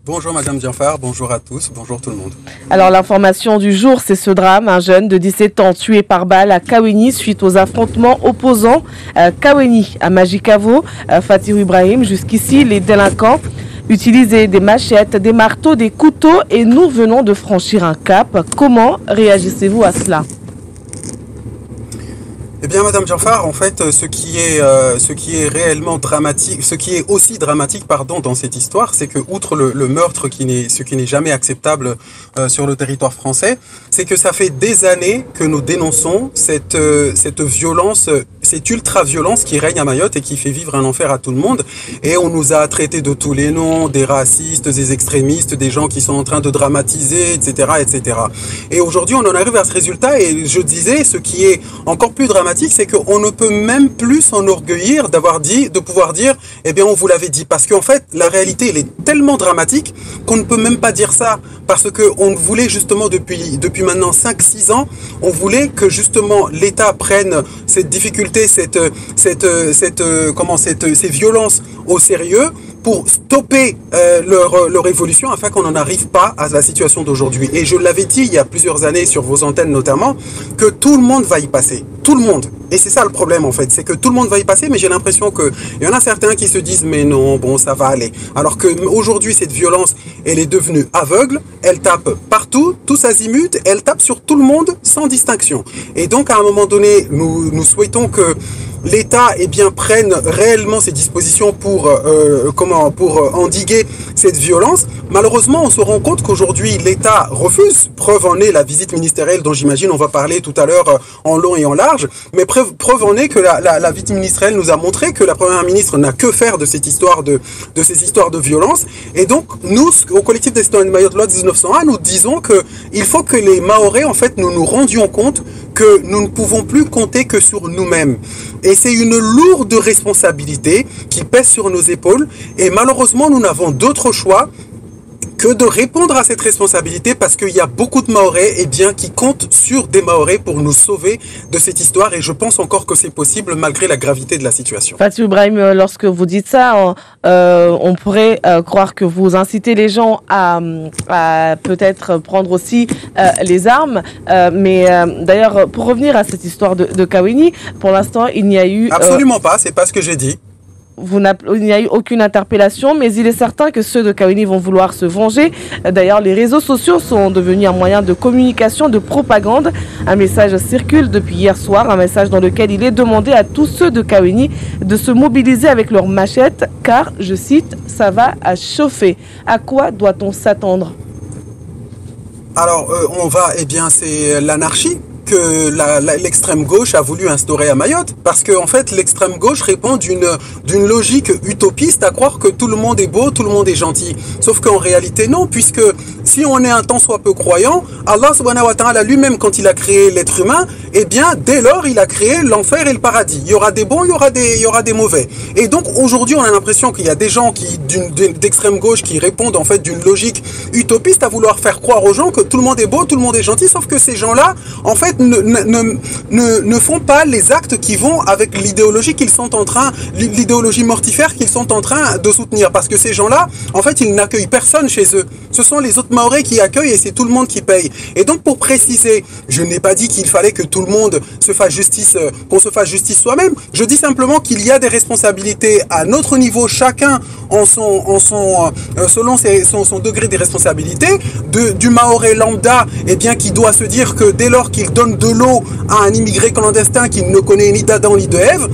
Bonjour Madame Dianfar, bonjour à tous, bonjour tout le monde. Alors l'information du jour, c'est ce drame. Un jeune de 17 ans tué par balle à Kaweni suite aux affrontements opposants Kaweni à Majikavo, Fatirou Ibrahim. Jusqu'ici, les délinquants utilisaient des machettes, des marteaux, des couteaux et nous venons de franchir un cap. Comment réagissez-vous à cela ? Eh bien, Madame Dianfar, en fait, ce qui est réellement dramatique, ce qui est aussi dramatique, dans cette histoire, c'est que, outre le meurtre ce qui n'est jamais acceptable sur le territoire français, c'est que ça fait des années que nous dénonçons cette violence, cette ultra-violence qui règne à Mayotte et qui fait vivre un enfer à tout le monde. Et on nous a traités de tous les noms, des racistes, des extrémistes, des gens qui sont en train de dramatiser, etc., etc. Et aujourd'hui, on en arrive à ce résultat. Et je disais, ce qui est encore plus dramatique, c'est qu'on ne peut même plus s'enorgueillir de pouvoir dire, eh bien, on vous l'avait dit. Parce qu'en fait, la réalité, elle est tellement dramatique qu'on ne peut même pas dire ça. Parce qu'on voulait justement, depuis maintenant 5-6 ans, on voulait que justement l'État prenne cette difficulté, ces violences au sérieux pour stopper leur évolution afin qu'on n'en arrive pas à la situation d'aujourd'hui. Et je l'avais dit il y a plusieurs années sur vos antennes notamment, que tout le monde va y passer. Tout le monde. Et c'est ça le problème en fait, c'est que tout le monde va y passer, mais j'ai l'impression qu'il y en a certains qui se disent mais non, bon ça va aller. Alors qu'aujourd'hui cette violence, elle est devenue aveugle, elle tape partout, tous azimuts, elle tape sur tout le monde sans distinction. Et donc à un moment donné, nous souhaitons que l'État prenne réellement ses dispositions pour endiguer cette violence. Malheureusement, on se rend compte qu'aujourd'hui, l'État refuse. Preuve en est la visite ministérielle dont j'imagine on va parler tout à l'heure en long et en large. Mais preuve en est que la visite ministérielle nous a montré que la Première ministre n'a que faire de cette histoire de ces histoires de violence. Et donc, nous, au collectif des citoyens de Mayotte, loi 1901, nous disons qu'il faut que les Mahorais, en fait, nous rendions compte que nous ne pouvons plus compter que sur nous-mêmes. Et c'est une lourde responsabilité qui pèse sur nos épaules. Et malheureusement, nous n'avons d'autre choix que de répondre à cette responsabilité parce qu'il y a beaucoup de Mahorais qui comptent sur des Mahorais pour nous sauver de cette histoire. Et je pense encore que c'est possible malgré la gravité de la situation. Fatirou Ibrahim, lorsque vous dites ça, on pourrait croire que vous incitez les gens à peut-être prendre aussi les armes. Mais d'ailleurs, pour revenir à cette histoire de Kaweni, pour l'instant, il n'y a eu... Absolument pas, c'est pas ce que j'ai dit. Il n'y a eu aucune interpellation, mais il est certain que ceux de Kaweni vont vouloir se venger. D'ailleurs, les réseaux sociaux sont devenus un moyen de communication, de propagande. Un message circule depuis hier soir, un message dans lequel il est demandé à tous ceux de Kaweni de se mobiliser avec leurs machettes, car, je cite, ça va à chauffer. À quoi doit-on s'attendre? Alors, c'est l'anarchie que l'extrême gauche a voulu instaurer à Mayotte, parce que en fait l'extrême gauche répond d'une logique utopiste à croire que tout le monde est beau, tout le monde est gentil. Sauf qu'en réalité non, puisque si on est un tant soit peu croyant, Allah subhanahu wa ta'ala lui-même quand il a créé l'être humain, dès lors il a créé l'enfer et le paradis. Il y aura des bons, il y aura des mauvais. Et donc aujourd'hui on a l'impression qu'il y a des gens d'extrême gauche qui répondent en fait d'une logique utopiste à vouloir faire croire aux gens que tout le monde est beau, tout le monde est gentil, sauf que ces gens-là en fait ne font pas les actes qui vont avec l'idéologie l'idéologie mortifère qu'ils sont en train de soutenir. Parce que ces gens-là, en fait, ils n'accueillent personne chez eux. Ce sont les autres Mahorais qui accueillent et c'est tout le monde qui paye. Et donc, pour préciser, je n'ai pas dit qu'il fallait que tout le monde se fasse justice, qu'on se fasse justice soi-même. Je dis simplement qu'il y a des responsabilités à notre niveau, chacun selon son degré de responsabilité, du Mahorais lambda, qui doit se dire que dès lors qu'il donne de l'eau à un immigré clandestin qui ne connaît ni d'Adam ni de Ève,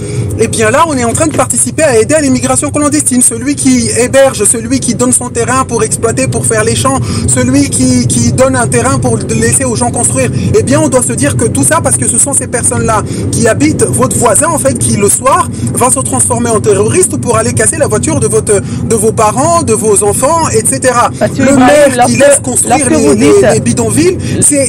là on est en train de participer à aider à l'immigration clandestine. Celui qui héberge, celui qui donne son terrain pour exploiter, pour faire les champs, celui qui donne un terrain pour laisser aux gens construire, on doit se dire que tout ça, parce que ce sont ces personnes-là qui habitent votre voisin en fait, qui le soir va se transformer en terroriste pour aller casser la voiture de vos parents, de vos enfants, etc. Le maire qui laisse construire les bidonvilles,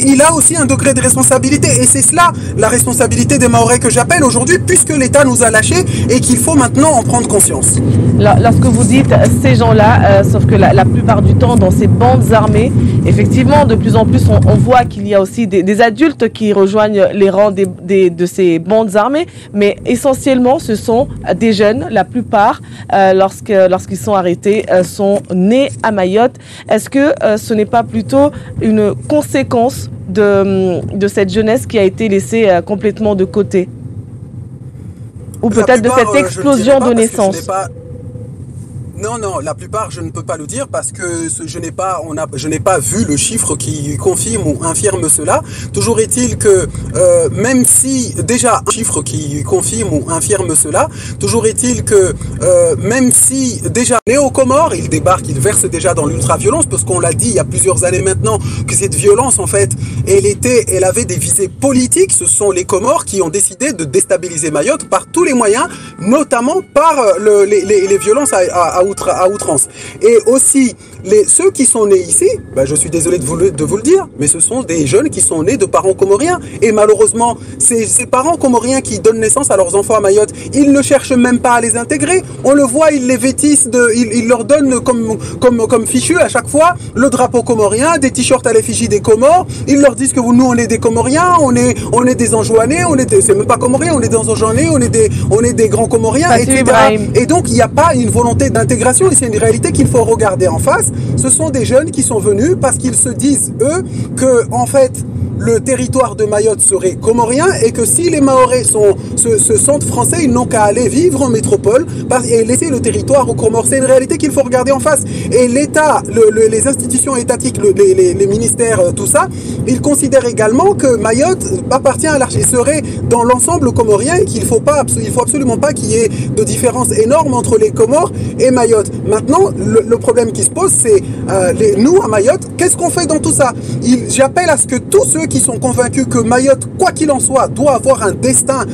il a aussi un degré de responsabilité. Et c'est cela, la responsabilité des Mahorais que j'appelle aujourd'hui, puisque l'État nous a lâchés et qu'il faut maintenant en prendre conscience. Lorsque vous dites ces gens-là, sauf que la plupart du temps, dans ces bandes armées, effectivement, de plus en plus, on voit qu'il y a aussi des adultes qui rejoignent les rangs de ces bandes armées, mais essentiellement ce sont des jeunes, la plupart, lorsqu'ils sont arrêtés, sont nés à Mayotte. Est-ce que ce n'est pas plutôt une conséquence de cette jeunesse qui a été laissée complètement de côté? Ou peut-être de cette explosion de naissance? Non, non, la plupart, je ne peux pas le dire parce que je n'ai pas vu le chiffre qui confirme ou infirme cela. Toujours est-il que même si déjà un chiffre qui confirme ou infirme cela, toujours est-il que même si déjà né aux Comores, il débarque, il verse déjà dans l'ultra-violence parce qu'on l'a dit il y a plusieurs années maintenant que cette violence en fait, elle avait des visées politiques. Ce sont les Comores qui ont décidé de déstabiliser Mayotte par tous les moyens, notamment par les violences à outrance. Et aussi, ceux qui sont nés ici, je suis désolé de vous le dire, mais ce sont des jeunes qui sont nés de parents comoriens. Et malheureusement, ces parents comoriens qui donnent naissance à leurs enfants à Mayotte, ils ne cherchent même pas à les intégrer. On le voit, ils les vêtissent, ils leur donnent comme fichu à chaque fois le drapeau comorien, des t-shirts à l'effigie des Comores. Ils leur disent que nous, on est des Comoriens, on est des Anjouanais, c'est même pas Comoriens, on est des Anjouanais, on est des grands Comoriens, etc. Et donc, il n'y a pas une volonté d'intégration. Et c'est une réalité qu'il faut regarder en face. Ce sont des jeunes qui sont venus parce qu'ils se disent, eux, que en fait, le territoire de Mayotte serait comorien et que si les Mahorais se sentent français, ils n'ont qu'à aller vivre en métropole et laisser le territoire aux Comores. C'est une réalité qu'il faut regarder en face. Et l'État, les institutions étatiques, les ministères, tout ça, ils considèrent également que Mayotte appartient à l'archi, serait dans l'ensemble comorien et qu'il faut absolument pas qu'il y ait de différence énorme entre les Comores et Mayotte. Maintenant, le problème qui se pose, c'est nous à Mayotte, qu'est-ce qu'on fait dans tout ça? J'appelle à ce que tous ceux qui sont convaincus que Mayotte, quoi qu'il en soit, doit avoir un destin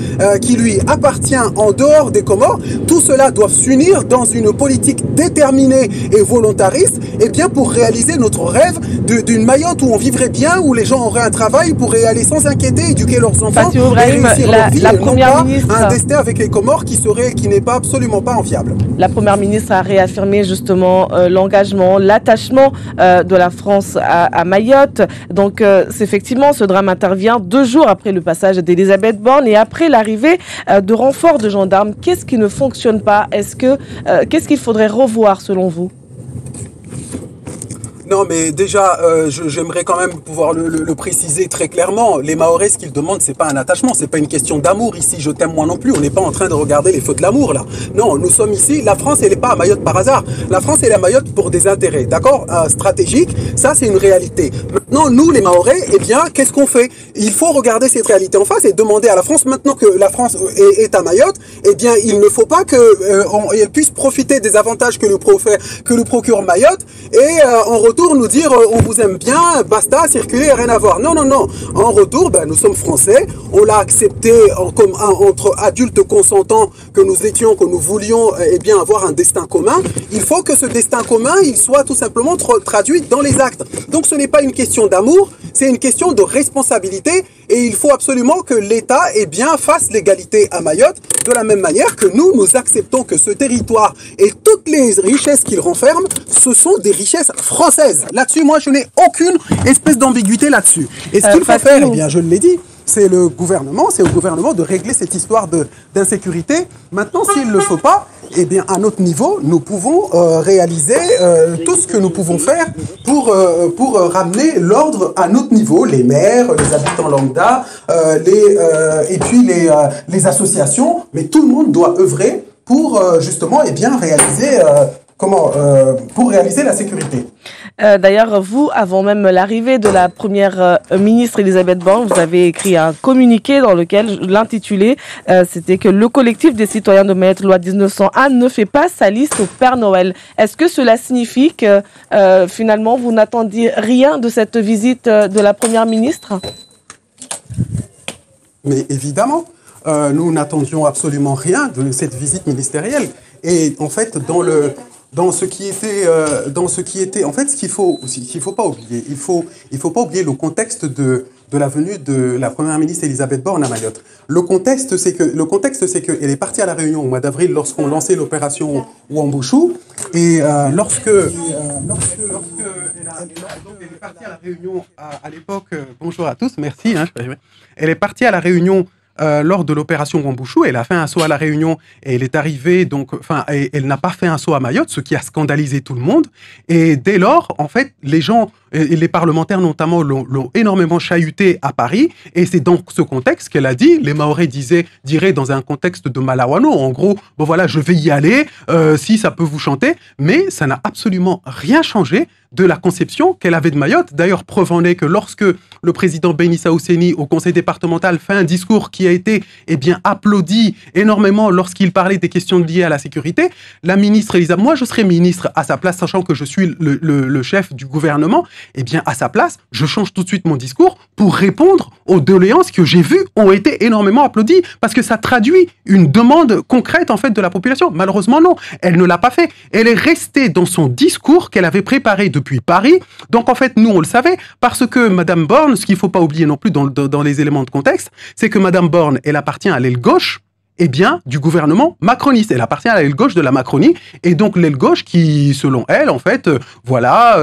qui lui appartient en dehors des Comores, tout cela doit s'unir dans une politique déterminée et volontariste, et bien pour réaliser notre rêve d'une Mayotte où on vivrait bien, où les gens auraient un travail, pourraient aller sans inquiéter, éduquer leurs enfants, et réussir leur vie, et non pas un destin avec les Comores qui n'est pas absolument pas enviable. La première ministre a réaffirmé justement l'engagement, l'attachement de la France à Mayotte. Donc c'est effectivement, ce drame intervient 2 jours après le passage d'Elisabeth Borne et après l'arrivée de renforts de gendarmes. Qu'est-ce qui ne fonctionne pas? Qu'est-ce qu'il faudrait revoir selon vous? Non, mais déjà, j'aimerais quand même pouvoir le préciser très clairement. Les Mahorais, ce qu'ils demandent, c'est pas un attachement, c'est pas une question d'amour ici. Je t'aime moi non plus. On n'est pas en train de regarder les feux de l'amour là. Non, nous sommes ici. La France, elle n'est pas à Mayotte par hasard. La France, elle est à Mayotte pour des intérêts, d'accord, stratégiques. Ça, c'est une réalité. Maintenant, nous, les Mahorais, eh bien, qu'est-ce qu'on fait? Il faut regarder cette réalité en face et demander à la France, maintenant que la France est à Mayotte, eh bien, il ne faut pas qu'elle puisse profiter des avantages que lui procure Mayotte et en retour nous dire on vous aime bien, basta, circuler, rien à voir. Non, non, non. En retour, nous sommes français, on l'a accepté comme entre adultes consentants que nous étions, que nous voulions bien avoir un destin commun. Il faut que ce destin commun, il soit tout simplement traduit dans les actes. Donc ce n'est pas une question d'amour, c'est une question de responsabilité et il faut absolument que l'État fasse l'égalité à Mayotte de la même manière que nous acceptons que ce territoire et toutes les richesses qu'il renferme, ce sont des richesses françaises. Là-dessus, moi, je n'ai aucune espèce d'ambiguïté là-dessus. Et ce qu'il faut faire, eh bien, je l'ai dit, c'est au gouvernement de régler cette histoire d'insécurité. Maintenant, s'il ne le faut pas, eh bien, à notre niveau, nous pouvons réaliser tout ce que nous pouvons faire pour ramener l'ordre à notre niveau, les maires, les habitants lambda, et puis les associations. Mais tout le monde doit œuvrer pour justement réaliser pour réaliser la sécurité. D'ailleurs, vous, avant même l'arrivée de la première ministre Elisabeth Borne, vous avez écrit un communiqué dans lequel l'intitulé, c'était que le collectif des citoyens de Mayotte, loi 1901, ne fait pas sa liste au Père Noël. Est-ce que cela signifie que finalement vous n'attendiez rien de cette visite de la première ministre? Mais évidemment, nous n'attendions absolument rien de cette visite ministérielle. Et en fait, dans ce qui était, en fait, ce qu'il faut pas oublier, il faut pas oublier le contexte de la venue de la première ministre Elisabeth Borne à Mayotte. Le contexte, c'est que elle est partie à la Réunion au mois d'avril lorsqu'on lançait l'opération Wambouchou et lorsque elle a est partie à la réunion à l'époque. Bonjour à tous, merci. Elle est partie à la réunion lors de l'opération Wambushu. Elle a fait un saut à la Réunion et elle est arrivée, donc, elle n'a pas fait un saut à Mayotte, ce qui a scandalisé tout le monde. Et dès lors, en fait, les gens et les parlementaires notamment l'ont énormément chahuté à Paris. Et c'est dans ce contexte qu'elle a dit, les Mahorais diraient dans un contexte de Malawano, en gros, bon voilà, je vais y aller, si ça peut vous chanter. Mais ça n'a absolument rien changé de la conception qu'elle avait de Mayotte. D'ailleurs, preuve en est que lorsque le président Benissa Ousseni au conseil départemental fait un discours qui a été applaudi énormément lorsqu'il parlait des questions liées à la sécurité, la ministre Elisa, moi je serais ministre à sa place, sachant que je suis le chef du gouvernement, à sa place, je change tout de suite mon discours pour répondre aux doléances que j'ai vues ont été énormément applaudies, parce que ça traduit une demande concrète en fait de la population. Malheureusement non, elle ne l'a pas fait. Elle est restée dans son discours qu'elle avait préparé depuis Paris. Donc en fait, nous on le savait, parce que Madame Borne, ce qu'il ne faut pas oublier non plus dans les éléments de contexte, c'est que Madame Borne, elle appartient à l'aile gauche du gouvernement macroniste. Elle appartient à l'aile gauche de la Macronie, et donc l'aile gauche qui, selon elle, en fait,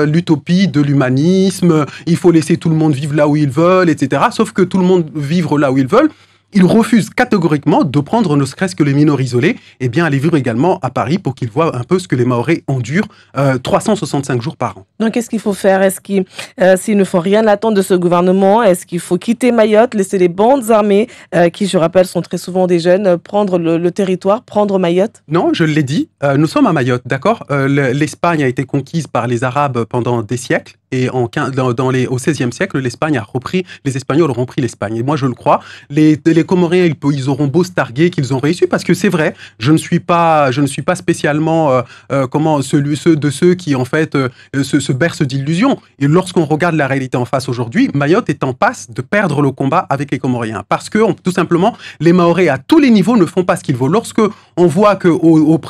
l'utopie de l'humanisme, il faut laisser tout le monde vivre là où ils veulent, etc. Sauf que tout le monde vivre là où ils veulent, ils refusent catégoriquement de prendre ne serait-ce que les mineurs isolés, aller vivre également à Paris pour qu'ils voient un peu ce que les Mahorais endurent 365 jours par an. Donc, qu'est-ce qu'il faut faire? S'il ne faut rien attendre de ce gouvernement, est-ce qu'il faut quitter Mayotte, laisser les bandes armées, qui, je rappelle, sont très souvent des jeunes, prendre le territoire, prendre Mayotte? Non, je l'ai dit, nous sommes à Mayotte, d'accord? L'Espagne a été conquise par les Arabes pendant des siècles. Et au XVIe siècle, les Espagnols auront pris l'Espagne. Et moi, je le crois. Les Comoriens, ils auront beau se targuer qu'ils ont réussi, parce que c'est vrai, je ne suis pas spécialement ceux qui, en fait, se bercent d'illusions. Et lorsqu'on regarde la réalité en face aujourd'hui, Mayotte est en passe de perdre le combat avec les Comoriens. Parce que, tout simplement, les Mahorais, à tous les niveaux, ne font pas ce qu'il faut. Lorsque on voit que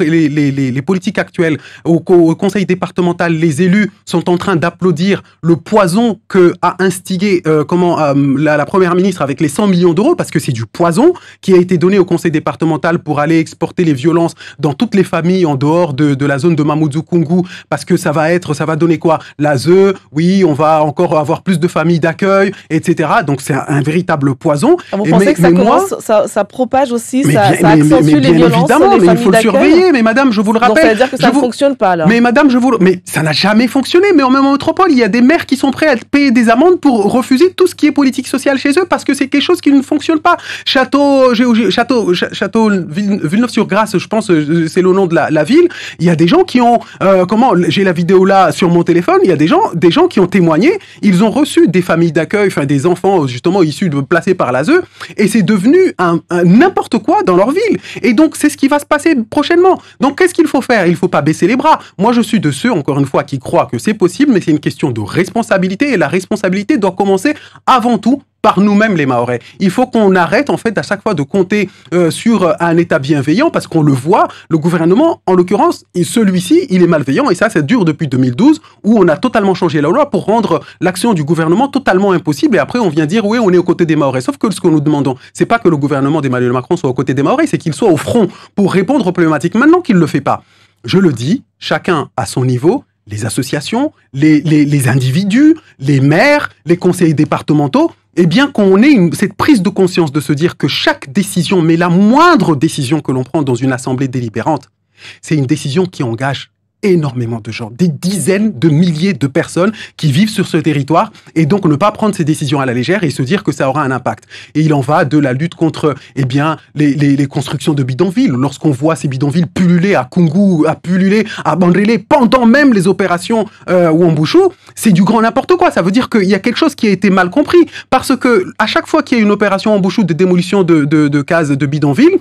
les politiques actuelles, au conseil départemental, les élus sont en train d'applaudir le poison que a instigé la première ministre avec les 100 millions d'euros, parce que c'est du poison qui a été donné au conseil départemental pour aller exporter les violences dans toutes les familles en dehors de la zone de Mamoudzou-Kungu, parce que ça va donner quoi? L'ASE, oui, on va encore avoir plus de familles d'accueil, etc. Donc c'est un véritable poison. Vous pensez que ça propage aussi, ça accentue les violences? Évidemment, mais il faut le surveiller. Mais madame, je vous le rappelle. Donc ça veut dire que ça ne fonctionne pas alors? Mais madame, mais ça n'a jamais fonctionné. Mais en même métropole, il y a des maires qui sont prêts à payer des amendes pour refuser tout ce qui est politique sociale chez eux, parce que c'est quelque chose qui ne fonctionne pas. Château Villeneuve-sur-Grasse, je pense, c'est le nom de la ville. Il y a des gens qui ont, j'ai la vidéo là sur mon téléphone. Il y a des gens qui ont témoigné. Ils ont reçu des familles d'accueil, des enfants justement issus placés par l'ASE, et c'est devenu un n'importe quoi dans leur ville. Et donc c'est ce qui va se passer prochainement. Donc qu'est-ce qu'il faut faire? Il ne faut pas baisser les bras. Moi je suis de ceux, encore une fois, qui croient que c'est possible, mais c'est une question de responsabilité, et la responsabilité doit commencer avant tout par nous-mêmes les Mahorais. Il faut qu'on arrête en fait à chaque fois de compter sur un État bienveillant, parce qu'on le voit, le gouvernement en l'occurrence, celui-ci, il est malveillant, et ça dure depuis 2012, où on a totalement changé la loi pour rendre l'action du gouvernement totalement impossible, et après on vient dire oui, on est aux côtés des Mahorais. Sauf que ce que nous demandons, c'est pas que le gouvernement d'Emmanuel Macron soit aux côtés des Mahorais, c'est qu'il soit au front pour répondre aux problématiques. Maintenant qu'il ne le fait pas, je le dis, chacun à son niveau, les associations, les individus, les maires, les conseillers départementaux, qu'on ait cette prise de conscience de se dire que chaque décision, mais la moindre décision que l'on prend dans une assemblée délibérante, c'est une décision qui engage énormément de gens, des dizaines de milliers de personnes qui vivent sur ce territoire, et donc ne pas prendre ces décisions à la légère et se dire que ça aura un impact. Et il en va de la lutte contre les constructions de bidonvilles. Lorsqu'on voit ces bidonvilles pulluler à Kungu, pulluler à Bandrélé pendant même les opérations Wambushu, c'est du grand n'importe quoi. Ça veut dire qu'il y a quelque chose qui a été mal compris, parce que à chaque fois qu'il y a une opération Wambushu de démolition de cases de bidonvilles,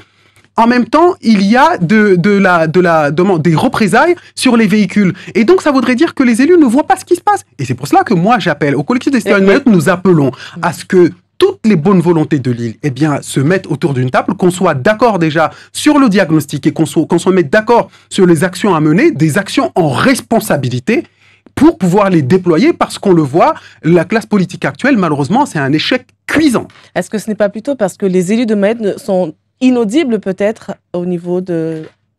en même temps, il y a des représailles sur les véhicules. Et donc, ça voudrait dire que les élus ne voient pas ce qui se passe. Et c'est pour cela que moi, j'appelle au collectif des citoyens de Mayotte, nous appelons à ce que toutes les bonnes volontés de l'île, se mettent autour d'une table, qu'on soit d'accord déjà sur le diagnostic, et qu'on se mette d'accord sur les actions à mener, des actions en responsabilité, pour pouvoir les déployer, parce qu'on le voit, la classe politique actuelle, malheureusement, c'est un échec cuisant. Est-ce que ce n'est pas plutôt parce que les élus de Mayotte sont inaudibles peut-être au niveau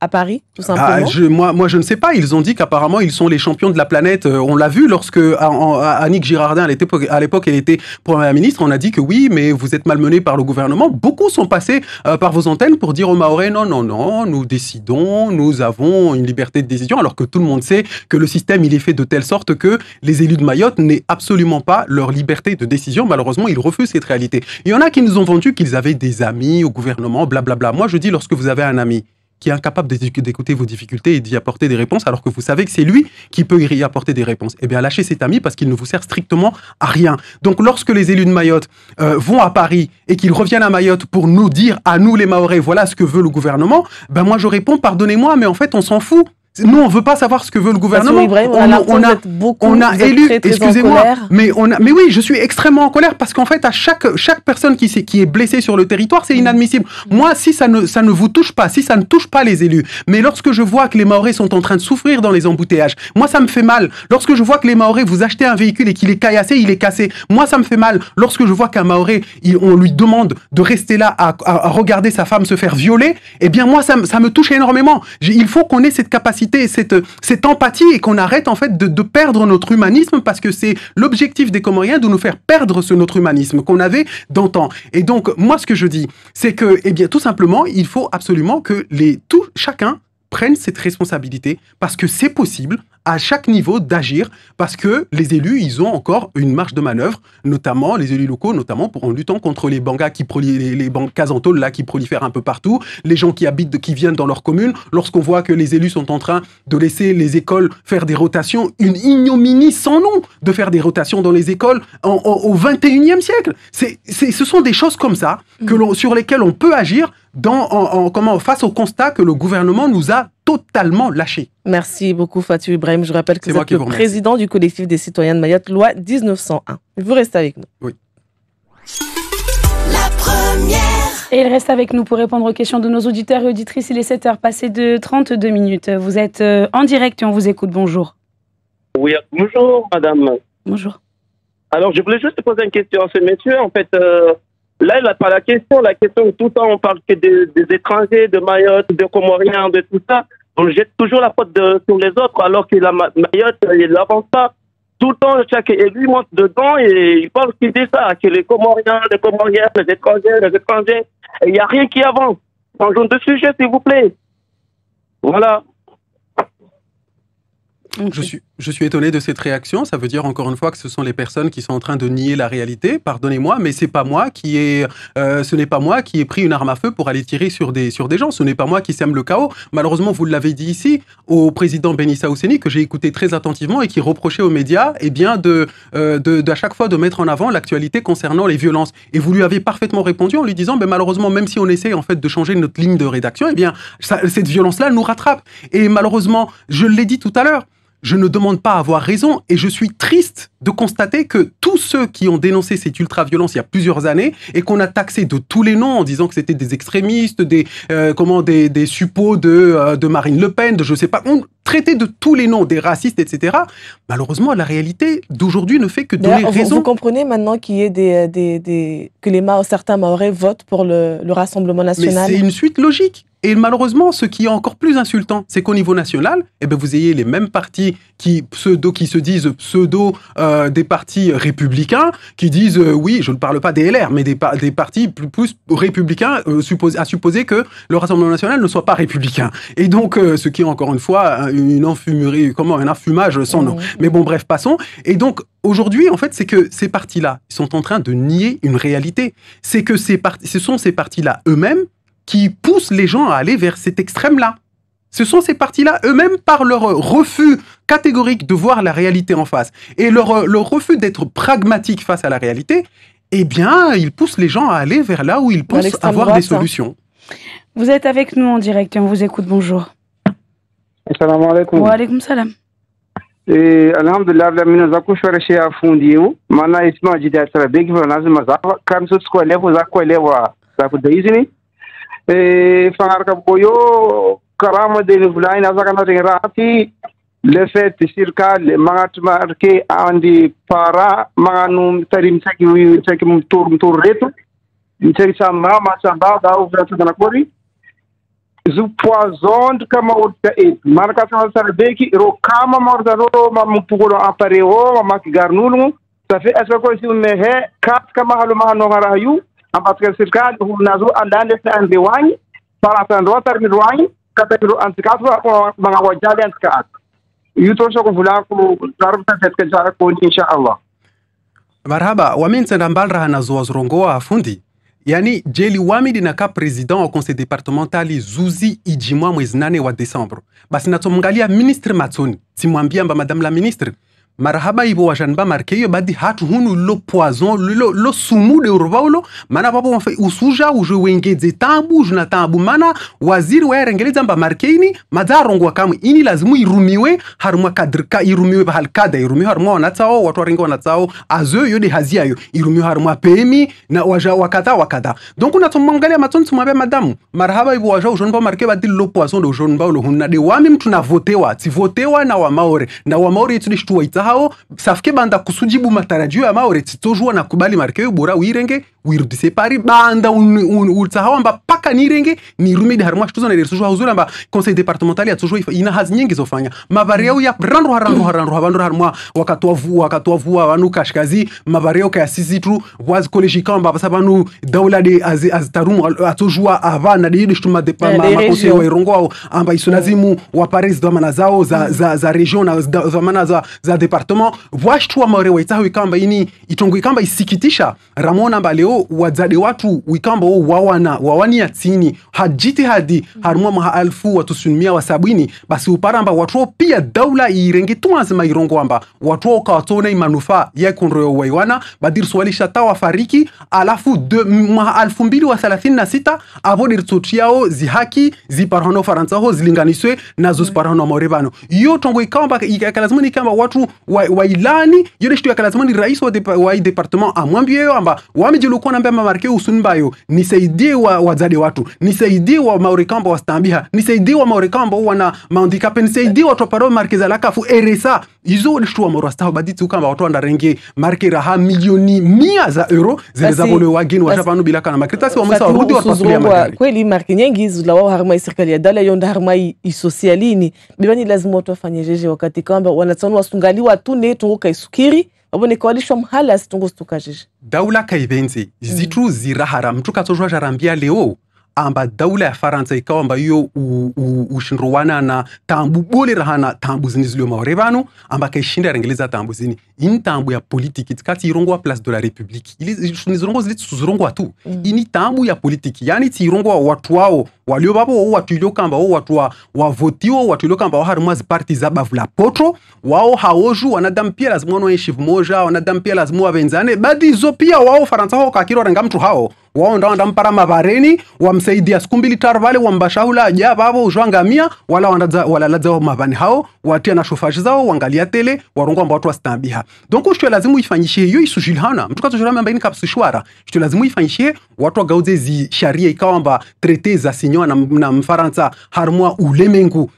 à Paris, tout simplement? Moi, je ne sais pas. Ils ont dit qu'apparemment, ils sont les champions de la planète. On l'a vu lorsque Annick Girardin, à l'époque, elle était première ministre. On a dit que oui, mais vous êtes malmenés par le gouvernement. Beaucoup sont passés par vos antennes pour dire aux Mahorais, non, non, non, nous décidons, nous avons une liberté de décision, alors que tout le monde sait que le système, il est fait de telle sorte que les élus de Mayotte n'aient absolument pas leur liberté de décision. Malheureusement, ils refusent cette réalité. Il y en a qui nous ont vendu qu'ils avaient des amis au gouvernement, blablabla. Moi, je dis, lorsque vous avez un ami qui est incapable d'écouter vos difficultés et d'y apporter des réponses, alors que vous savez que c'est lui qui peut y apporter des réponses, eh bien, lâchez cet ami parce qu'il ne vous sert strictement à rien. Donc, lorsque les élus de Mayotte vont à Paris et qu'ils reviennent à Mayotte pour nous dire, à nous les Mahorais, voilà ce que veut le gouvernement, ben moi, je réponds, pardonnez-moi, mais en fait, on s'en fout. Nous, on veut pas savoir ce que veut le gouvernement. Ibrahim, on a élu, excusez-moi, mais oui, je suis extrêmement en colère parce qu'en fait, à chaque personne qui est blessée sur le territoire, c'est inadmissible. Moi, si ça ne vous touche pas, si ça ne touche pas les élus, mais lorsque je vois que les Mahorais sont en train de souffrir dans les embouteillages, moi, ça me fait mal. Lorsque je vois que les Mahorais, vous achetez un véhicule et qu'il est caillassé, il est cassé. Moi, ça me fait mal. Lorsque je vois qu'un Mahorais, on lui demande de rester là à regarder sa femme se faire violer, eh bien, moi, ça me touche énormément. Il faut qu'on ait cette capacité, cette empathie et qu'on arrête en fait de perdre notre humanisme parce que c'est l'objectif des Comoriens de nous faire perdre notre humanisme qu'on avait d'antan. Et donc, moi, ce que je dis, c'est que, eh bien, tout simplement, il faut absolument que chacun prenne cette responsabilité parce que c'est possible à chaque niveau d'agir parce que les élus, ils ont encore une marge de manœuvre, notamment les élus locaux, notamment en luttant contre les bangas les bangas en tôle là qui prolifèrent un peu partout, les gens qui viennent dans leur commune. Lorsqu'on voit que les élus sont en train de laisser les écoles faire des rotations, une ignominie sans nom de faire des rotations dans les écoles au 21e siècle. Ce sont des choses comme ça sur lesquelles on peut agir face au constat que le gouvernement nous a totalement lâchés. Merci beaucoup Fatou Ibrahim. Je rappelle que vous êtes le président du collectif des citoyens de Mayotte, loi 1901. Vous restez avec nous. Oui. La première. Et il reste avec nous pour répondre aux questions de nos auditeurs et auditrices. Il est 7h passé de 32 minutes. Vous êtes en direct et on vous écoute. Bonjour. Oui, bonjour madame. Bonjour. Alors je voulais juste poser une question à ce monsieur. En fait, là, il n'a pas la question. La question, tout le temps, on parle que des étrangers, de Mayotte, de Comoriens, de tout ça. On jette toujours la faute sur les autres, alors que la Mayotte, il n'avance pas. Tout le temps, chaque élu monte dedans et il parle qu'il dit ça, que les Comoriens, les étrangers. Et il n'y a rien qui avance. Changeons de sujet, s'il vous plaît. Voilà. Okay. Je suis étonné de cette réaction. Ça veut dire encore une fois que ce sont les personnes qui sont en train de nier la réalité. Pardonnez-moi, mais ce n'est pas moi qui ai pris une arme à feu pour aller tirer sur des gens. Ce n'est pas moi qui sème le chaos. Malheureusement, vous l'avez dit ici au président Benissa Ousseni, que j'ai écouté très attentivement et qui reprochait aux médias, eh bien, à chaque fois de mettre en avant l'actualité concernant les violences. Et vous lui avez parfaitement répondu en lui disant, ben, malheureusement, même si on essaie en fait de changer notre ligne de rédaction, eh bien, cette violence-là nous rattrape. Et malheureusement, je l'ai dit tout à l'heure, je ne demande pas à avoir raison et je suis triste de constater que tous ceux qui ont dénoncé cette ultra-violence il y a plusieurs années et qu'on a taxé de tous les noms en disant que c'était des extrémistes, des suppôts de Marine Le Pen, de je sais pas, on traitait de tous les noms, des racistes, etc. Malheureusement, la réalité d'aujourd'hui ne fait que donner raison. Vous comprenez maintenant qu'il y ait certains Mahorais votent pour le Rassemblement national. Mais c'est une suite logique. Et malheureusement, ce qui est encore plus insultant, c'est qu'au niveau national, eh ben, vous ayez les mêmes partis qui se disent des partis républicains, qui disent, oui, je ne parle pas des LR, mais des partis plus républicains, à supposer que le Rassemblement national ne soit pas républicain. Et donc, ce qui est encore une fois un affumage sans nom. Mais bon, bref, passons. Et donc, aujourd'hui, en fait, c'est que ces partis-là sont en train de nier une réalité. C'est que ce sont ces partis-là eux-mêmes qui poussent les gens à aller vers cet extrême-là. Ce sont ces partis-là eux-mêmes, par leur refus catégorique de voir la réalité en face et leur refus d'être pragmatique face à la réalité, eh bien, ils poussent les gens à aller vers là où ils pensent avoir des solutions. Vous êtes avec nous en direct et on vous écoute. Bonjour. Assalamu alaikum. Wa alaikum salam. Alhamdulillah, mina zakushwara shia fundiu. Mana isma jida sara begi lazima zafa kan su ko lewa za ku da izini. Fangarka boyo karama de vulaina zakana rati le fait circa le mangat marqué andi para manganu tarim saki tour reto saki sama samba da uvatu na kori zu poison kama utka et marka sa sarbeki ro kama mordano mampugolo apareo makigarnulu ça fait est-ce que si me he kat kama halu mahano ngarayu parce que sirkal nazo andande sa andewani para tando terminwani katero antikatu mga wajali antikat yuto soko fulako tarumta setka jara ko inshallah. Marhaba wamintsenda mbalra hanazo wazrongoa fundi. Yani jeli wamidi na ka president au conseil départemental Zuzi ijimwa mwezi 8 wa Desembre. Basi natomngalia ministre Matsoni. Simwambia mba madame la ministre. Marhaba ibo wajanba marke yo badi hatu hunu lo poison lo sumu de urvaulo mana papo usuja uje wengeze tambu juna tambu mana waziri wa rengeleza mba markeini madarongo kamwe ini lazimu irumiwe harumwa kadrika irumiwe bahal kada irumiwe harumwa wanatao watu warenga wanatao azo yo de hazia yo irumiwe harumwa PMI na waja wakada donc unatomwangalia Matsoni tumwambia madame marhaba ibo waja ujonba marke badi lo poison de ujonba lo hunna de wami mtu na votewa ti votewa na wa maore itudishtuwa hao safike banda kusujibu matarajio ya maore titojua na kubali markeyo bora wirenge wirudise pari banda ultahawa mba paka nirenge ni rumidi harumwa shtuzo na irisujua huzura mba conseil départemental ya tujua ina hazi nyingi zofanya mabareo ya randu harumwa wakatuavua wanu kashkazi mabareo kaya sisi tu wazi kolejika mba pasabanu daula de azitarumu atujua avana de yudu shtuma makose wa irongo wao amba isulazimu wa Paris dhamana zao za region na dhamana za departement washtu wa maore waitahu wikamba ini itongu wikamba isikitisha ramona mba leo wadzade watu wikamba wawani ya tini hajiti hadi harumwa maha alfu watu sunmia wa sabini basi uparamba watu pia daula irenge tuanzima irongo amba watu wakawatona imanufa ya kondro waiwana badir swali shatawa fariki alafu maha 2036 avo diritotiao zihaki ziparhano faransa ho zilinganiswe na zosparhano morebano yo tongo ikamba ikalazimani kamba watu wailani yode shtu yakalazimani rais wa departement amwambie amba wamejilu kwa nambia mamarke usunbayo nisaidie wadzade watu nisaidie wa maurikamba wastambiha nisaidie wa maurikamba wana maundikape nisaidie watu paro marke za lakafu RSA izo lishtu wa maurasta baditi ukamba watu wandarenge marke raha milioni 100 za euro zeleza bolo wageni wa Japanu bila kana makritasi wa mwesa warudi warpasulia magari kweli marke nyingi zula wao harma serikali ya dala yonda harma isosialini bibani lazima watu wafanye jeje wakati kwamba wanatsonu wasungaliwa tu ne tungo kaisukiri abone kwalishwa mhala situngo stuka jeje daula kaibenze zitu zirahara mtu katojwa jarambia leo amba daula ya Faransa ikawa amba yo ushinruwana na tambu bole rahana tambu zinizilio maorebano amba kaishinda rengeleza tambu zini ini tambu ya politiki tikati irongo wa place de la République ili nizirongo zili tuzurongo watu ini tambu ya politiki yani tirongo wa watu wao walio babo watu ilio kamba watu wa votio watu ilio kamba harumwa parti za bavula potro wao haoju wanadamu pia lazima wanoeshivu moja wanadamu pia lazima wabenzane badi zo pia wao Faransa ho kakiro renga mtu hao wao ndo mpara mabareni wamsaidia siku mbili tarvale wambashahula ja babo ujwangamia wala ladza mabani hao watia na shofaji zao wangalia tele warongo ambao watu wastambiha donc ushwe lazimu ifanyishie hiyo isujilhana mtu kazojurama mbaini kapsishwara ushwe lazimu ifanyishie watu wagauze zi sharia ikawa mba traité za sinyo na Mfaransa harumwa ulemengu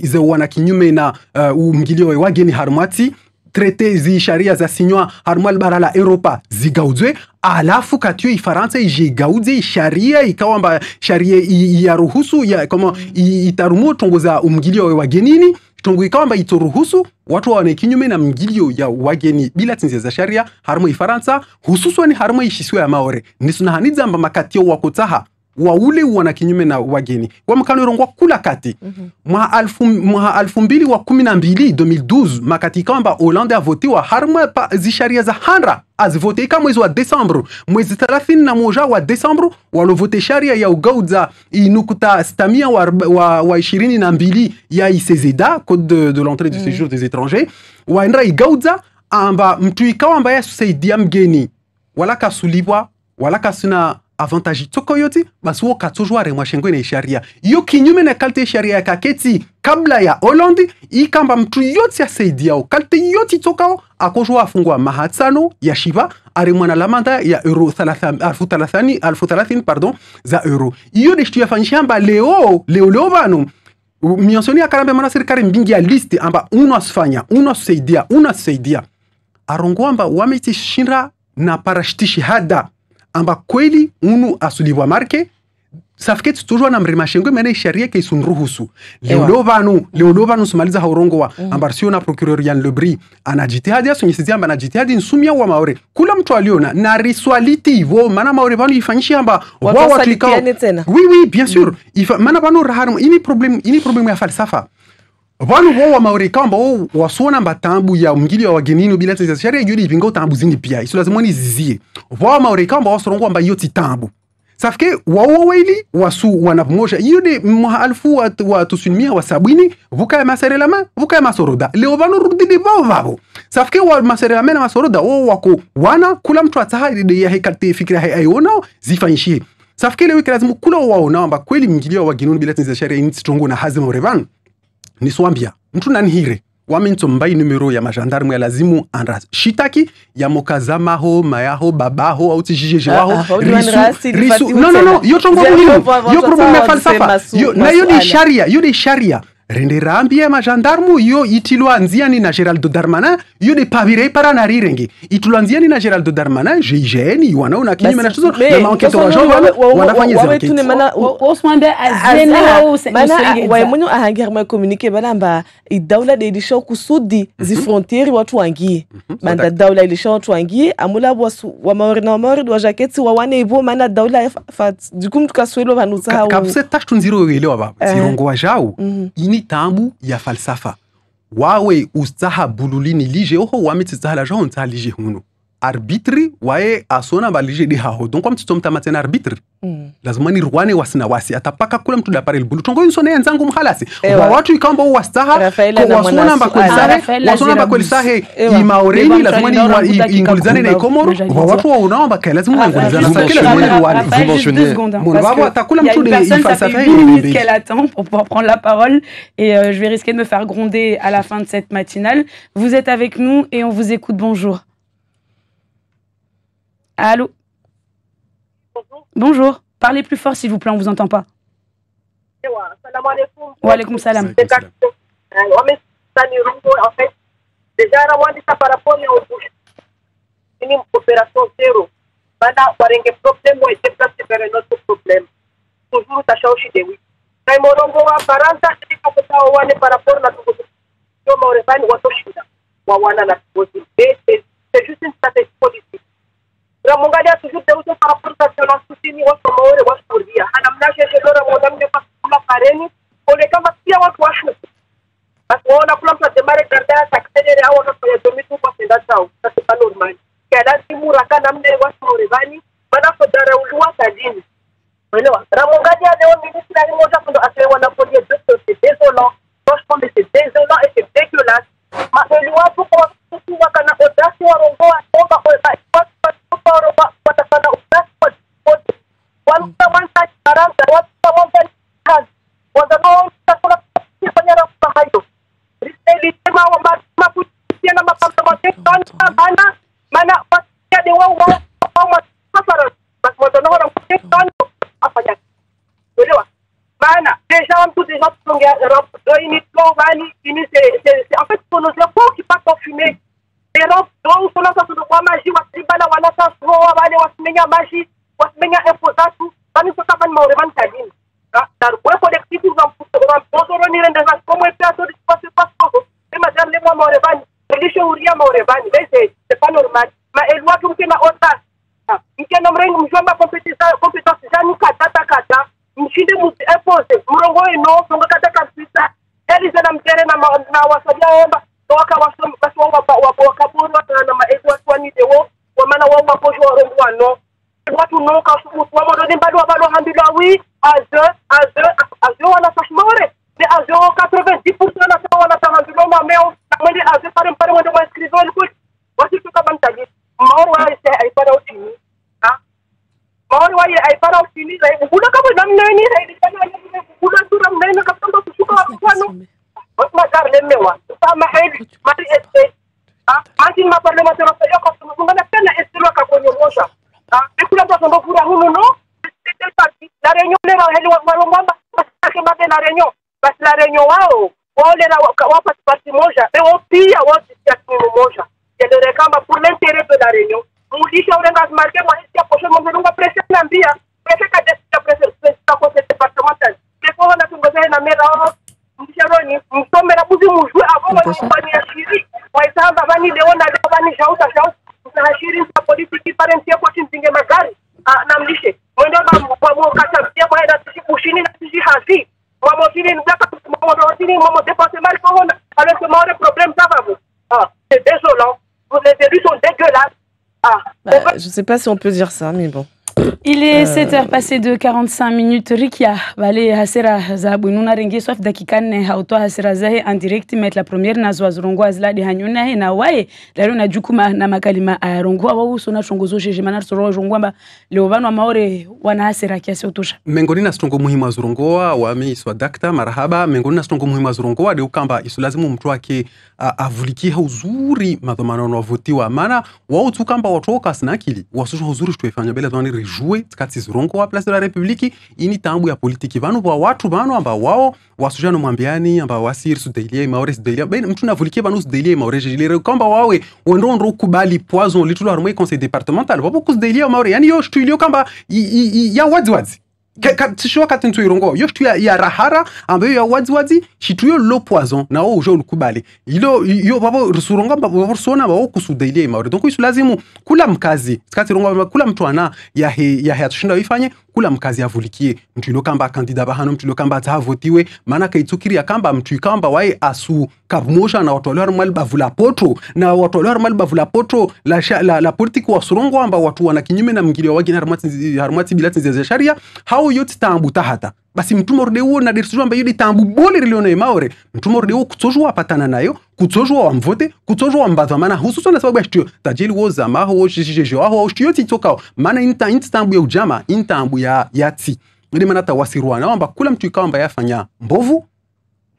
ze wana kinyume na umgilio wageni harumati traité zi sharia za sinywa harumwa bara la Europa zigauzwe alafu katio Ifaransa ijigaudze sharia ikawa mba sharia ya ruhusu ya kama itarumu tongoza umgilio wagenini tongo ikawa mba itoruhusu watu wane kinyume na mgilio ya wageni bila tinzia za sharia harumwa Ifaransa hususwani harumwa ishiswe ya maore nisuna hanidza mba makatio wakotaha waule wana kinyume na wageni wa mkano irongwa kula kati mwa 2012 2012 makati kamba Hollande a voté wa harma zisharia za handra azivote kama mwezi wa Desembre mwezi 31 wa Desembre walovote sharia ya ugaudza inukuta stamia wa 22 ya ICZD code de l'entrée du séjour des étrangers waendra igaudza amba mtu ikawa amba ya susaidia mgeni wala kasulibwa wala kasuna avantage toko yoti basi wo katojwa remwa shengo na sharia yo kinyume na kalte sharia kaketi kabla ya Hollande ikamba mtu yoti asaidia kalte yoti tokao akojwa afungwa mahatsano ya shiba aremwa na lamanda ya euro 30 pardon za euro iyo de shtu yafanyishamba leo bano mionsoni akarambe mana serikali mbingi ya liste amba uno asaidia arongwamba wameti shinra na parashtishi hada amba kweli unu asulibwa marke safike toujours na mrimashengo mena sharia ke sunruhusu leo vanu sumaliza haurongowa ambarsio na procureur Yann Lebris anajitihadi asonyesizia amba anajitihadi nsumia wa maore kula mtu aliona na rituality vo mana maore vanu ifanyishi amba wa watu likao oui bien sûr mana vanu raharu ini problem ya falsafa vanu wa maore kamba wasona mbatambu ya mngili wa wagenini bila tsa sharia yuri vingo tambu zini pia iso lazima ni zizie wa maore kamba wasorongo amba yoti tambu safike wawili wasu wanapomosha yude mhalfu wa tusunmia wa sabini vuka maserelama vuka masoroda leo vanu rudili vavo safike wa maserelama na masoroda wako wana kula mtu ataha ile ya hekate fikira hayona zifanyishie safike leo lazima kula wao naomba kweli mngilio wa ginuni bila tinza sharia instrongo na hazima urevan ni swambia mtu nanhire waminto mbai numero ya majandarmu ya lazimu andra shitaki ya mokazama ho mayaho babaho au tijije waho risu no yo tongo yo problem ya falsafa na yo de sharia rende rambia majandarmu yo itilwa nziani na Geraldo Darmanin yo de pavire para na rirenge itilwa nziani na Geraldo Darmanin GIGN wanaona kinyume na tuzo na maenquête wa Jean wanafanya zake osmande azena au waemunyu ahangerma communiquer banamba idawla de lisho kusudi zi frontiere watu wangie banda dawla ilisho watu wangie amula wa maori na maori wa jaketi wa wane ibo mana dawla fat dukum tukaswelo vanuza kapse tashtu nziro elewa baba zirongo wa jao ni tambu ya falsafa wawe ustaha bululini lige oho wamitizaha la jaho ntaha lige huno arbitre wae asona ba lige de haho donc comme tu matena arbitre lazima ni rwane wasina wasi atapaka kula mtu dapare bulu tongo insone yanzangu mhalasi wa watu ikamba wastaha kwa wasona ba kwelisahe imaoreni lazima ni ingulizane na ikomoro wa watu wa unaomba kaya lazima ingulizane na kila mwana rwane vous mentionnez mwana atakula mtu de falsafa qu'elle attend pour pouvoir prendre la parole et je vais risquer de me faire gronder à la fin de cette matinale. Vous êtes avec nous et on vous écoute. Bonjour. Allô? Bonjour. Parlez plus fort s'il vous plaît, on vous entend pas. Wa alaykoum salam. En fait, déjà par rapport à une opération zéro. Maintenant, on a un problème ou est déplacé vers un autre problème. Toujours ça change de oui. Quand on a 40 ans, c'est par rapport à la c'est juste une stratégie politique. Ramongalia toujours de par rapport à la soutien wa Maore wa Saudia. Anamna jeje lora modamne pa kula pareni, ole kama pia watu washu. Parce qu'on a plan de démarrer garder à accélérer à on a fait 2000% d'assaut. Ça c'est pas normal. Kala timura kana mne wa Saurevani, bana fodara ulwa tadini. Voilà. Ramongalia de on ministre ali moja ndo asewa na police de c'est désolant. Franchement c'est désolant et c'est dégueulasse. Ma loi pour kuwa kana audace wa rongo atomba watafanya udasi wanta karanga wanta kazi wazao takula kufanya na hayo riseli sema wa makutia na mapambano bana maana wasiade wao kama safara basi wazao na kufanya afanya elewa maana déjà tout des gens sont uniquement vani c'est en fait pour nos enfants qui pas confinés. Pero donc on a ça de quoi magie wasibala wanasa soa wale wasimenya magie wasimenya efodatu bani soka ban maureman kadin dar kwa collectif va poder ni rende vas como el plato de espacio paso et madame le maureman religion uria maureman c'est pas normal ma elwa tumke na ota nke nomre mjomba compétence jani kata mshinde mu impose murongo ino songa kata kabisa eliza na mtere na wasabia omba waka wakaburu na maegwa twani dewo wamana wao wapojo warongwano watu no ka sumu wa modoni bado hambilwa oui azo wana fashmore mais azo 90% na sawa na tamandilo mameo mwende azo pare mwende wa escriveur ko wasi tuka bantaji maoro wa ai para utini maoro wa ai para utini ula kama namna ni hai ula sura mnaina kapamba kusuka wano Osma Carle mewa sama hedi mari este anti ma parlementaire yo ko ngana pena estilo ka konyo moja ekula ndo ndo kura hunu no c'était parti la réunion le heli wa mwamba parce que la réunion parce la réunion wao wale wa parti moja et au pia wote siatini moja je le réclame pour l'intérêt de la réunion mulisha urenga marqué moi ici a prochain moment on va presser l'ambia presser ka desika presser Tosha. Bani leona leo bani shauta tunashiri za polisi parentia kwa chinzinge magari na mlishe mwendo kwa mkata pia kwa enda ushini na sisi hazi mwamotini ndaka mwamotini département ko on avec ce mauvais problème ça va vous c'est désolant les élus sont dégueulasses. Je sais pas si on peut dire ça, mais bon. Il est 7h passé de 45 minutes. Rikia, Vale Hasera Zabu, Nuna Rengi, sauf Dakikane, Hauto Hasera Zahe, en direct, mettre la première Nazwa Rongo Azla de Hanyuna, et Nawae, la Runa Jukuma, Namakalima, Rongo, Sona Chongozo, Jemanar Soro, Jongwamba, Leovano Maore, Wana Hasera Kiasi Otosha. Miongoni na stongo muhimu wa Zurongoa, wami Swadakta, marahaba, miongoni na stongo muhimu wa Zurongoa, de ukamba, isulazimu mtu wake avulikia uzuri madhomano wavotiwa, maana wao tukamba watoka sinakili, wasusho uzuri tuefanya bela dhwani rejue, tikati Zurongoa, place de la Republiki, ini tambu ya politiki, vanu wa watu vanu amba wao, wasujano mwambiani, amba wasir sudailia, maore sudailia, bena mtu navulikia vanu sudailia, maore jilire, kamba wawe, wendondro kubali poison, litulu harumwe conseil départemental, wapo sudailia, maore, yani yo shtuilio kamba, ya wazi. Tisho kati ntu irongo yo shtu ya rahara ambayo ya wadziwadzi shituyo lo poison na o jo lukubali ilo yo babo rusuronga babo sona babo kusudailia maore donc isu lazimu kula mkazi kati rongo kula mtu ana ya hatushinda ifanye kula mkazi avulikie mtu ilo kamba kandida bahano mtu ilo kamba atavotiwe maana kaitukiri ya kamba mtu kamba wae asu kabmosha na watu walio mali bavula poto na watu walio mali bavula poto la politiki wa surongo amba watu wana kinyume na mngili wa wagina harumati bilati za sharia hao yote tambu tahata basi mtumorde uo na dirisujo amba yodi tambu bole riliono maore mtumorde uo kutojua patana nayo kutojua wa mvote kutojua mbadha maana hususo na sababu ya shtuyo tajili woza maho shishijejo aho shtuyo titokao maana inta tambu ya ujama intambu ya yati ili manata wasiruana wamba kula mtu ikamba yafanya mbovu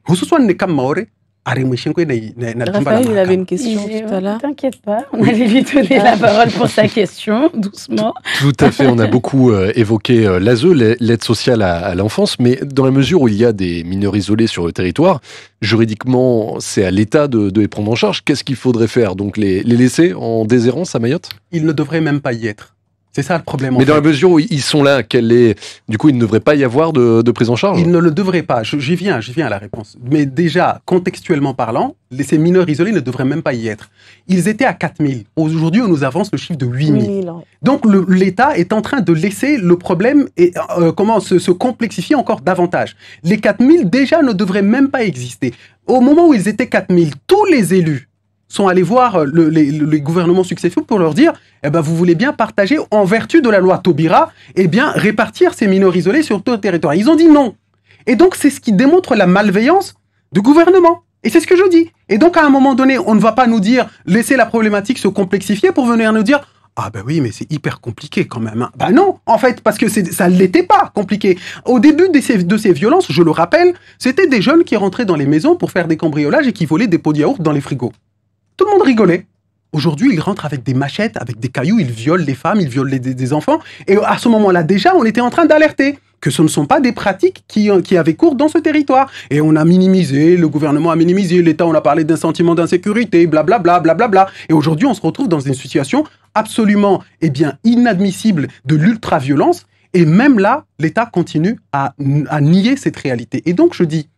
hususo ni kama maore. Raphaël, il avait une question tout à l'heure. T'inquiète pas, on allait lui donner la parole pour sa question, doucement. Tout à fait, on a beaucoup évoqué l'ASE, l'aide sociale à l'enfance, mais dans la mesure où il y a des mineurs isolés sur le territoire, juridiquement, c'est à l'État de les prendre en charge. Qu'est-ce qu'il faudrait faire? Donc les laisser en déshérence à Mayotte? Ils ne devraient même pas y être. C'est ça le problème. Mais dans la mesure où ils sont là, du coup, il ne devrait pas y avoir de prise en charge? Il ne le devrait pas. J'y viens à la réponse. Mais déjà, contextuellement parlant, ces mineurs isolés ne devraient même pas y être. Ils étaient à 4000. Aujourd'hui, on nous avance le chiffre de 8000. Donc, l'État est en train de laisser le problème se complexifier encore davantage. Les 4000, déjà, ne devraient même pas exister. Au moment où ils étaient 4000, tous les élus sont allés voir les gouvernements successifs pour leur dire vous voulez bien partager en vertu de la loi Taubira répartir ces mineurs isolés sur tout le territoire. Ils ont dit non. Et donc c'est ce qui démontre la malveillance du gouvernement. Et c'est ce que je dis. Et donc à un moment donné, on ne va pas nous dire laisser la problématique se complexifier pour venir nous dire oui, mais c'est hyper compliqué quand même. Non, en fait, parce que ça ne l'était pas compliqué. Au début de ces violences, je le rappelle, c'était des jeunes qui rentraient dans les maisons pour faire des cambriolages et qui volaient des pots de yaourt dans les frigos. Tout le monde rigolait. Aujourd'hui, ils rentrent avec des machettes, avec des cailloux, ils violent les femmes, ils violent des enfants. Et à ce moment-là, déjà, on était en train d'alerter que ce ne sont pas des pratiques qui avaient cours dans ce territoire. Et on a minimisé, le gouvernement a minimisé, l'État, on a parlé d'un sentiment d'insécurité, blablabla, blablabla. Et aujourd'hui, on se retrouve dans une situation absolument inadmissible de l'ultra-violence. Et même là, l'État continue à nier cette réalité. Et donc, je dis,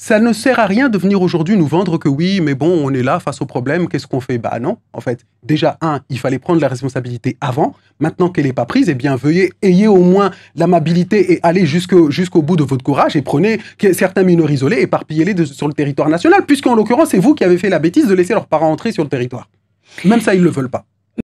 ça ne sert à rien de venir aujourd'hui nous vendre que oui, mais bon, on est là face au problème, qu'est-ce qu'on fait? Non, en fait, déjà, il fallait prendre la responsabilité avant. Maintenant qu'elle n'est pas prise, ayez au moins l'amabilité et allez jusqu'au bout de votre courage et prenez certains mineurs isolés, éparpillez-les sur le territoire national, puisqu'en l'occurrence, c'est vous qui avez fait la bêtise de laisser leurs parents entrer sur le territoire. Même ça, ils ne le veulent pas.